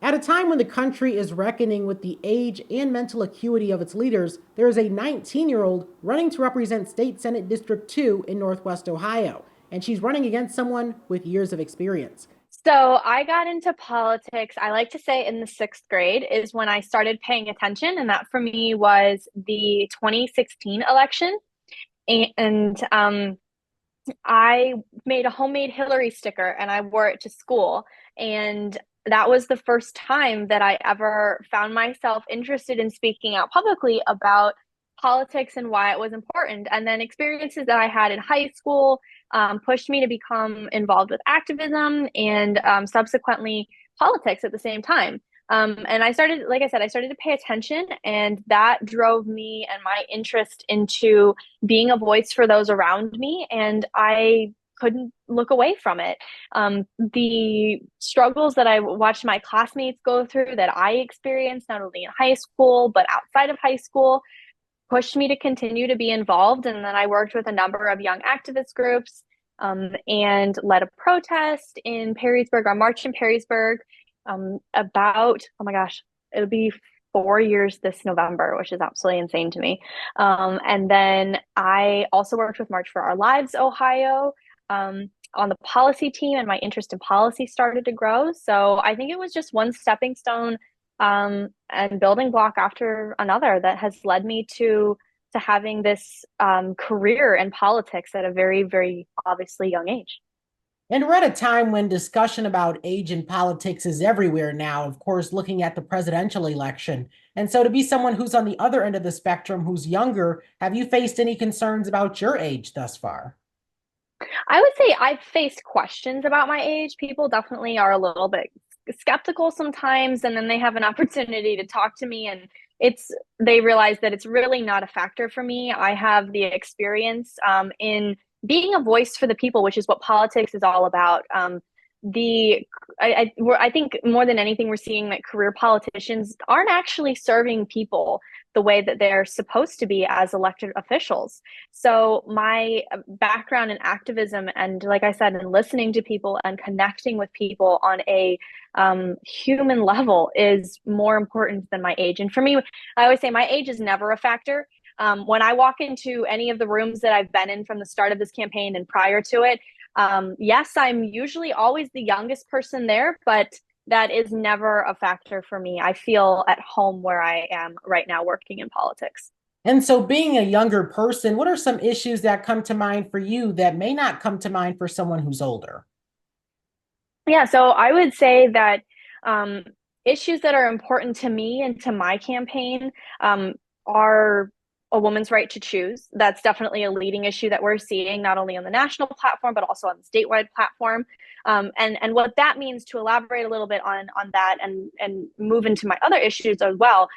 At a time when the country is reckoning with the age and mental acuity of its leaders, there is a 19-year-old running to represent State Senate District 2 in Northwest Ohio, and she's running against someone with years of experience. So I got into politics, I like to say in the sixth grade is when I started paying attention. And that for me was the 2016 election. And I made a homemade Hillary sticker and I wore it to school. And that was the first time that I ever found myself interested in speaking out publicly about politics and why it was important. And then experiences that I had in high school pushed me to become involved with activism and subsequently politics at the same time. And I started, like I said, I started to pay attention, and that drove me and my interest into being a voice for those around me. And I couldn't look away from it. The struggles that I watched my classmates go through, that I experienced not only in high school, but outside of high school, pushed me to continue to be involved. And then I worked with a number of young activist groups and led a protest in Perrysburg, our march in Perrysburg, about, oh my gosh, it'll be 4 years this November, which is absolutely insane to me. And then I also worked with March for Our Lives Ohio on the policy team, and my interest in policy started to grow. So I think it was just one stepping stone and building block after another that has led me to having this career in politics at a very, very obviously young age. And we're at a time when discussion about age in politics is everywhere now, of course, looking at the presidential election. And so to be someone who's on the other end of the spectrum, who's younger, have you faced any concerns about your age thus far? I would say I've faced questions about my age. People definitely are a little bit skeptical sometimes, and then they have an opportunity to talk to me, and they realize that it's really not a factor for me. I have the experience in being a voice for the people, which is what politics is all about. The I think more than anything, we're seeing that career politicians aren't actually serving people the way that they're supposed to be as elected officials. So my background in activism and, like I said, in listening to people and connecting with people on a human level is more important than my age. And for me, I always say my age is never a factor. When I walk into any of the rooms that I've been in from the start of this campaign and prior to it, yes, I'm usually always the youngest person there, but that is never a factor for me. I feel at home where I am right now working in politics. And so, being a younger person, what are some issues that come to mind for you that may not come to mind for someone who's older? Yeah, so I would say that um, issues that are important to me and to my campaign are a woman's right to choose. That's definitely a leading issue that we're seeing, not only on the national platform, but also on the statewide platform. And what that means, to elaborate a little bit on that and move into my other issues as well,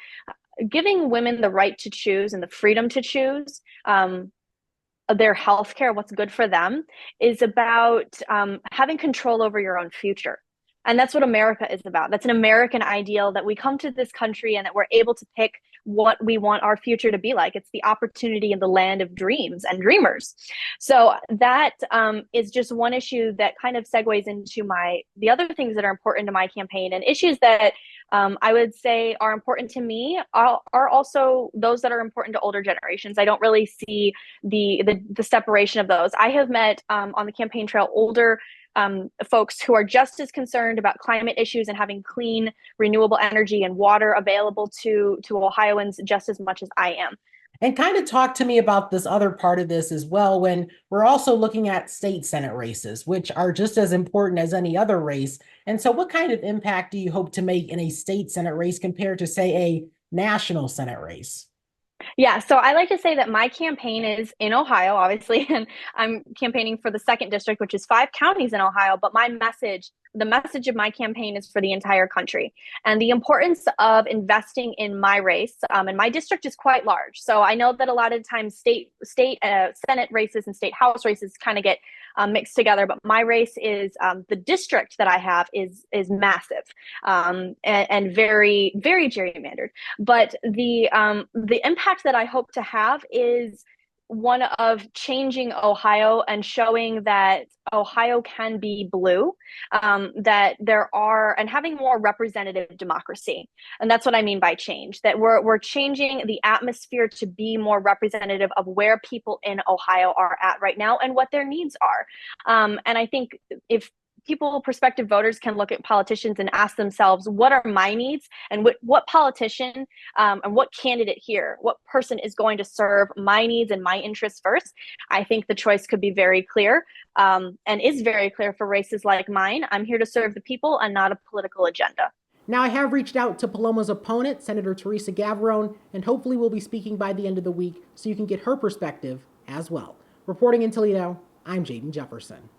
giving women the right to choose and the freedom to choose their healthcare, what's good for them, is about having control over your own future. And that's what America is about. That's an American ideal, that we come to this country and that we're able to pick what we want our future to be like. It's the opportunity in the land of dreams and dreamers. So that is just one issue that kind of segues into the other things that are important to my campaign, and issues that I would say are important to me are also those that are important to older generations. I don't really see the separation of those. I have met on the campaign trail older folks who are just as concerned about climate issues and having clean, renewable energy and water available to Ohioans just as much as I am. And kind of talk to me about this other part of this as well, when we're also looking at state Senate races, which are just as important as any other race. And so, what kind of impact do you hope to make in a state Senate race compared to, say, a national Senate race? Yeah, so I like to say that my campaign is in Ohio, obviously, and I'm campaigning for the second district, which is 5 counties in Ohio. But the message of my campaign is for the entire country, and the importance of investing in my race. And my district is quite large, so I know that a lot of times state Senate races and state House races kind of get mixed together. But my race is the district that I have is massive and very, very gerrymandered. But the impact that I hope to have is one of changing Ohio and showing that Ohio can be blue, that there are, and having more representative democracy. And that's what I mean by change, that we're changing the atmosphere to be more representative of where people in Ohio are at right now and what their needs are. And I think if prospective voters can look at politicians and ask themselves, what are my needs, and what politician and what candidate here, what person is going to serve my needs and my interests first, I think the choice could be very clear, and is very clear for races like mine. I'm here to serve the people and not a political agenda. Now, I have reached out to Paloma's opponent, Senator Teresa Gavarone, and hopefully we'll be speaking by the end of the week so you can get her perspective as well. Reporting in Toledo, I'm Jaden Jefferson.